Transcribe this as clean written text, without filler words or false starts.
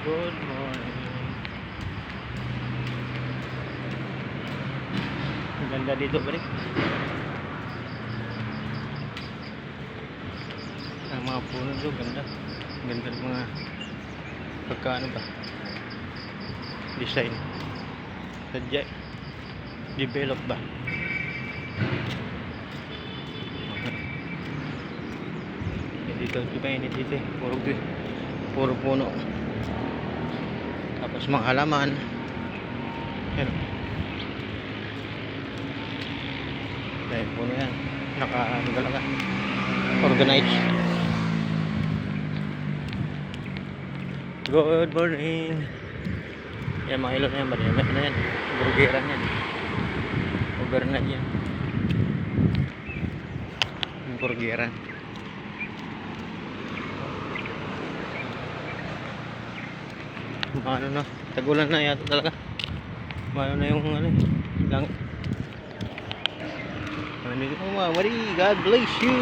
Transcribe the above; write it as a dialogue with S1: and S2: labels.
S1: Good morning. Ang ganda dito balik. Ang mga puno doon, ganda. Ang ganda ng mga pagkaano ba? Design. Sadya. Develop ba? Dito, di ba init dito eh. Puro puno. Tapos mga halaman. Yan. Dahil puno yan. Naka-galaga. Organized. Good morning. Yan mga ilon na yan. Marami na yan. Burgeran yan. Overnight yan. Burgeran. Ano na, tagulan na yata talaga. Ano na yung ano, langit. Ano dito mga Marie, God bless you.